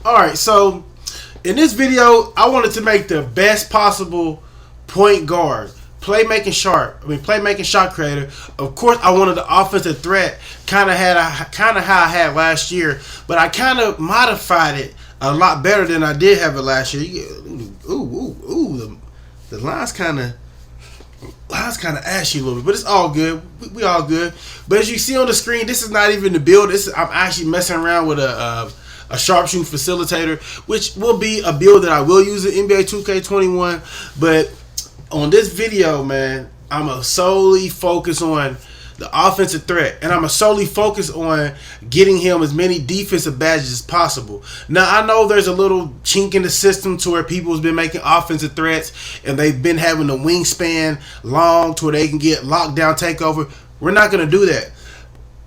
Alright, so in this video, I wanted to make the best possible point guard. Playmaking shot creator. Of course, I wanted the offensive threat, kind of how I had last year, but I kind of modified it a lot better than I did have it last year. The line's kind of ashy a little bit, but it's all good. We all good. But as you see on the screen, this is not even the build. I'm actually messing around with a sharpshooting facilitator, which will be a build that I will use in NBA 2K21. But on this video, man, I'm going to solely focus on the offensive threat, and I'm going to solely focus on getting him as many defensive badges as possible. Now, I know there's a little chink in the system to where people have been making offensive threats, and they've been having the wingspan long to where they can get lockdown takeover. We're not going to do that,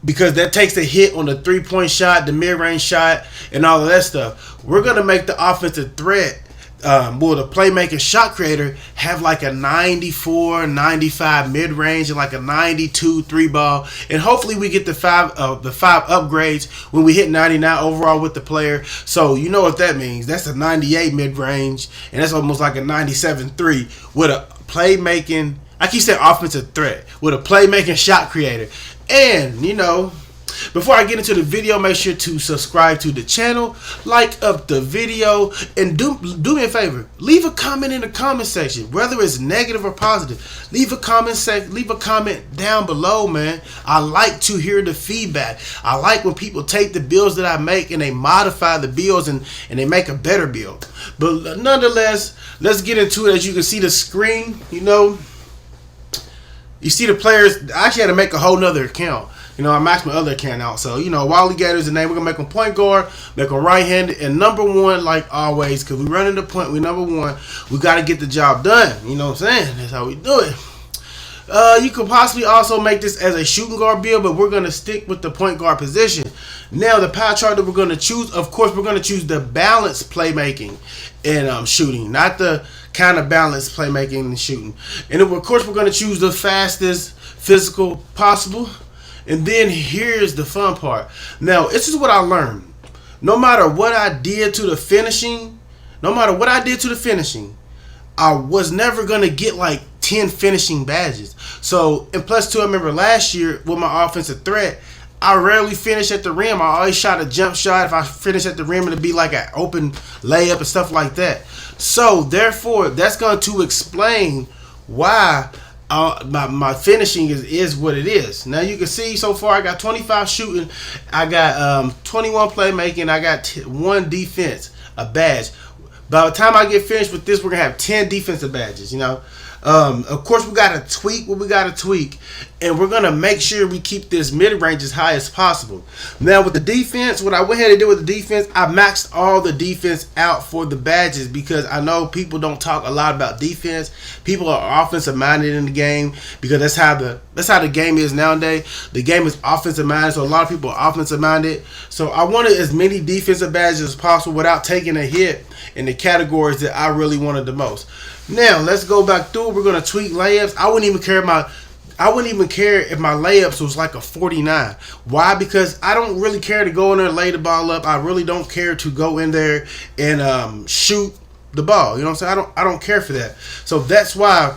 because that takes a hit on the three-point shot, the mid-range shot, and all of that stuff. We're going to make the offensive threat, the playmaking shot creator, have like a 94, 95 mid-range and like a 92 3-ball. And hopefully we get the five upgrades when we hit 99 overall with the player. So you know what that means. That's a 98 mid-range, and that's almost like a 97 3 with a playmaking, I keep saying offensive threat, with a playmaking shot creator. And, you know, before I get into the video, make sure to subscribe to the channel, like up the video, and do me a favor. Leave a comment in the comment section, whether it's negative or positive. Leave a comment down below, man. I like to hear the feedback. I like when people take the builds that I make and they modify the builds and they make a better build. But nonetheless, let's get into it. As you can see the screen, you know, you see the players. I actually had to make a whole nother account. You know, I maxed my other account out. So, you know, Wally Gator's the name. We're going to make him point guard, make him right-handed, and number one, like always, because we run into point. We number one. We got to get the job done. You know what I'm saying? That's how we do it. You could possibly also make this as a shooting guard build, but we're going to stick with the point guard position. Now, the pie chart that we're going to choose, of course, we're going to choose the balanced playmaking and shooting, not the kind of balanced playmaking and shooting. And, of course, we're going to choose the fastest physical possible. And then here's the fun part. Now, this is what I learned. No matter what I did to the finishing, I was never going to get like 10 finishing badges. So, and plus two, I remember last year with my offensive threat, I rarely finished at the rim. I always shot a jump shot. If I finished at the rim, it'd be like an open layup and stuff like that. So, therefore, that's going to explain why my finishing is what it is. Now you can see so far I got 25 shooting, I got 21 playmaking, I got 1 defense, a badge. By the time I get finished with this, we're gonna have 10 defensive badges. You know, of course we gotta tweak what we gotta tweak, and we're gonna make sure we keep this mid-range as high as possible. Now with the defense, what I went ahead and did with the defense, I maxed all the defense out for the badges, because I know people don't talk a lot about defense. People are offensive minded in the game, because that's how the game is nowadays. The game is offensive minded, so a lot of people are offensive minded. So I wanted as many defensive badges as possible without taking a hit in the categories that I really wanted the most. Now let's go back through. We're gonna tweak layups. I wouldn't even care if my layups was like a 49. Why? Because I don't really care to go in there and lay the ball up. I really don't care to go in there and shoot the ball. You know what I'm saying? I don't care for that. So that's why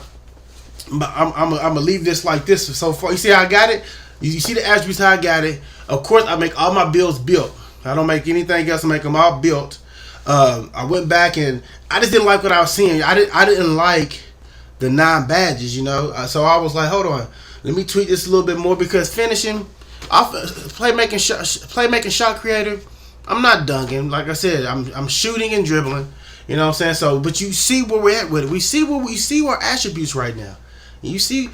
I'm gonna leave this like this so far. You see how I got it? You see the attributes how I got it. Of course, I make all my builds built. I don't make anything else. I make them all built. I went back and I just didn't like what I was seeing. I didn't like the 9 badges, you know. So I was like, hold on, let me tweak this a little bit more, because finishing, playmaking shot creator, I'm not dunking. Like I said, I'm shooting and dribbling. You know what I'm saying? So, but you see where we're at with it. We see our attributes right now. You see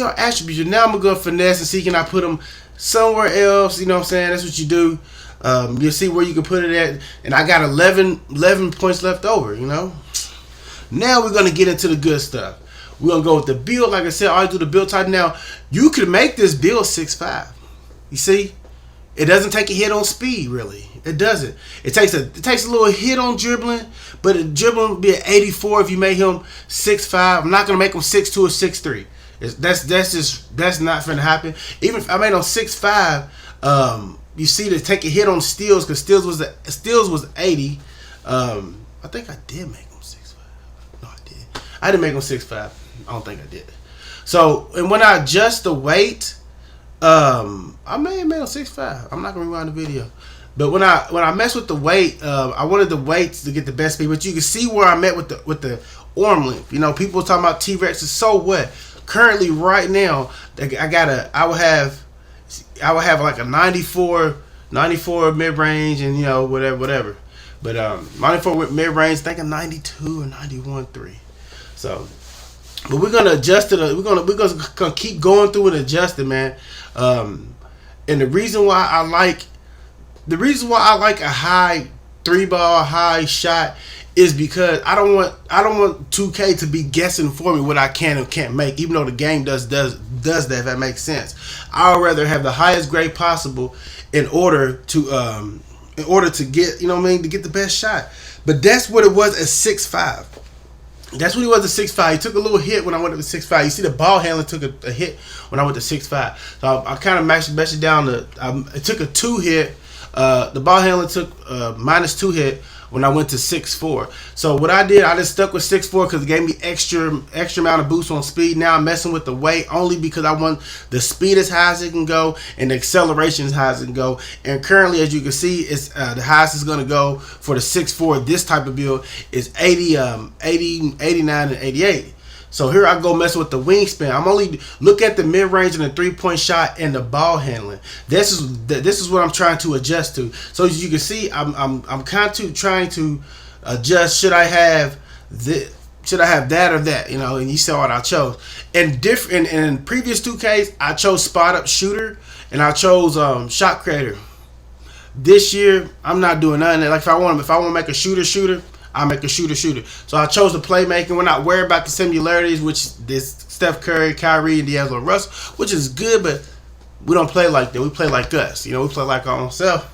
our attributes. And now I'm gonna go finesse and see, can I put them somewhere else? You know what I'm saying? That's what you do. You'll see where you can put it at, and I got 11 points left over, you know. Now we're gonna get into the good stuff. We're gonna go with the build. Like I said, I always do the build type. Now you can make this build 6'5". You see, it doesn't take a hit on speed, really. It doesn't. It takes a little hit on dribbling, but dribbling would be at 84 if you made him 6'5". I'm not gonna make him 6'2" or 6'3". That's not gonna happen. Even if I made him 6'5", you see to take a hit on steals, because steals was 80. I think I did make them 6'5". No, I did. I didn't make them 6'5". I don't think I did. So, and when I adjust the weight, I may have made them 6'5". I'm not gonna rewind the video. But when I mess with the weight, I wanted the weights to get the best speed. But you can see where I'm at with the arm length. You know, people talking about T-Rex is so what. Currently, right now, I would have like a 94 mid range, and you know whatever. But 94 mid range, I think a 92 or 91.3. So, but we're gonna adjust it. We're gonna keep going through and adjusting, man. And the reason why I like a high 3-ball, high shot is because I don't want 2K to be guessing for me what I can and can't make, even though the game does that, if that makes sense. I would rather have the highest grade possible in order to get, you know what I mean, to get the best shot. But that's what it was at 6'5". That's what he was at 6'5". He took a little hit when I went to 6'5". You see the ball handler took a hit when I went to 6'5". So I kind of matched it down to, it took a 2 hit. The ball handler took -2 hit when I went to 6'4". So what I did, I just stuck with 6'4" because it gave me extra amount of boost on speed. Now I'm messing with the weight only because I want the speed as high as it can go and the acceleration as high as it can go. And currently, as you can see, it's the highest it's going to go for the 6'4". This type of build is 80, 89, and 88. So here I go messing with the wingspan. I'm only look at the mid range and the 3-point shot and the ball handling. This is what I'm trying to adjust to. So as you can see, I'm kind of trying to adjust. Should I have that or that? You know, and you saw what I chose. And in previous 2Ks, I chose spot up shooter and I chose shot creator. This year, I'm not doing none of that. Like if I want to make a shooter. I make a shooter. So I chose the playmaking. We're not worried about the similarities, which this Steph Curry, Kyrie, and D'Angelo Russell, which is good, but we don't play like that. We play like us. You know, we play like our own self.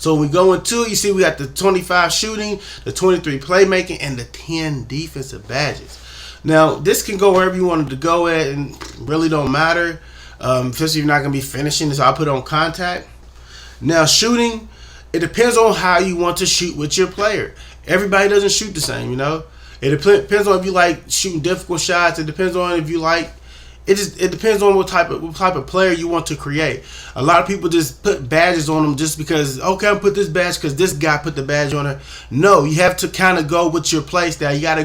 So when we go into, you see we got the 25 shooting, the 23 playmaking, and the 10 defensive badges. Now, this can go wherever you want it to go at, and really don't matter, especially if you're not going to be finishing. So I put on contact. Now, shooting, it depends on how you want to shoot with your player. Everybody doesn't shoot the same, you know. It depends on if you like shooting difficult shots. It depends on if you like. It depends on what type of player you want to create. A lot of people just put badges on them just because, okay, I'm put this badge because this guy put the badge on her. No, you have to kind of go with your play style. You gotta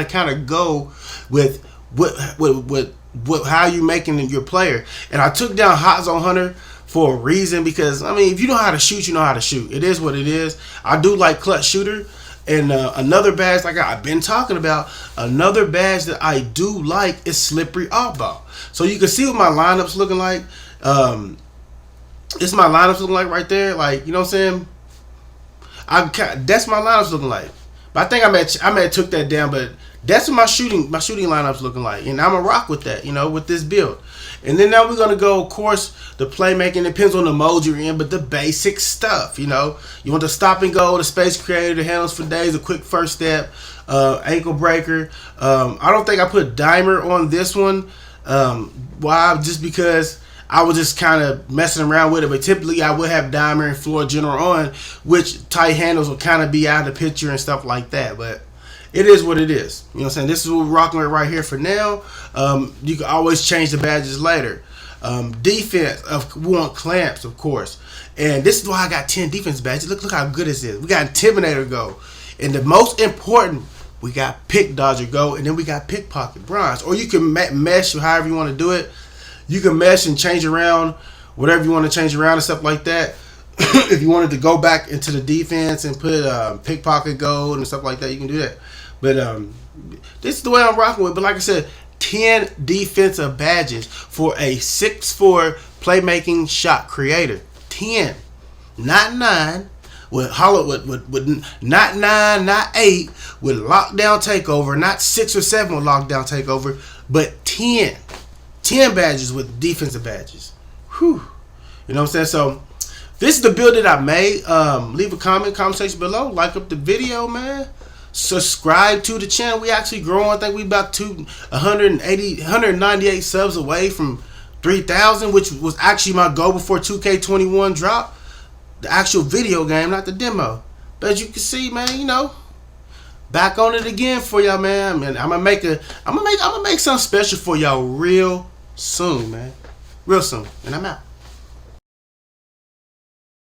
kind of go with how you making your player. And I took down Hot Zone Hunter for a reason, because I mean, if you know how to shoot, you know how to shoot. It is what it is. I do like clutch shooter. And another badge, like I've been talking about, another badge that I do like is slippery off ball. So you can see what my lineups looking like. It's my lineups looking like right there. Like, you know what I'm saying? That's my lineups looking like. But I think I may have took that down, but that's what my shooting lineups looking like. And I'm a rock with that, you know, with this build. And then now we're going to go, of course, the playmaking. Depends on the mode you're in, but the basic stuff, you know. You want the stop and go, the space creator, the handles for days, a quick first step, ankle breaker. I don't think I put dimer on this one. Why? Just because I was just kind of messing around with it. But typically I would have dimer and floor general on, which tight handles will kind of be out of the picture and stuff like that. But it is what it is. You know what I'm saying? This is what we're rocking with right here for now. You can always change the badges later. Defense, we want clamps, of course. And this is why I got 10 defense badges. Look how good this is. We got Intimidator Go. And the most important, we got Pick Dodger Go. And then we got Pickpocket Bronze. Or you can mesh however you want to do it. You can mesh and change around whatever you want to change around and stuff like that. If you wanted to go back into the defense and put Pickpocket Gold and stuff like that, you can do that. But this is the way I'm rocking with. But like I said, 10 defensive badges for a 6'4" playmaking shot creator. 10, not 9. With not 9, not 8 with lockdown takeover, not 6 or 7 with lockdown takeover, but 10 badges with defensive badges. Whew. You know what I'm saying? So this is the build that I made. Leave a comment section below. Like up the video, man. Subscribe to the channel. We actually growing. I think we about 198 subs away from 3,000, which was actually my goal before 2K21 dropped. The actual video game, not the demo. But as you can see, man, you know, back on it again for y'all, man. Man, I'm gonna make something special for y'all real soon, man. Real soon. And I'm out.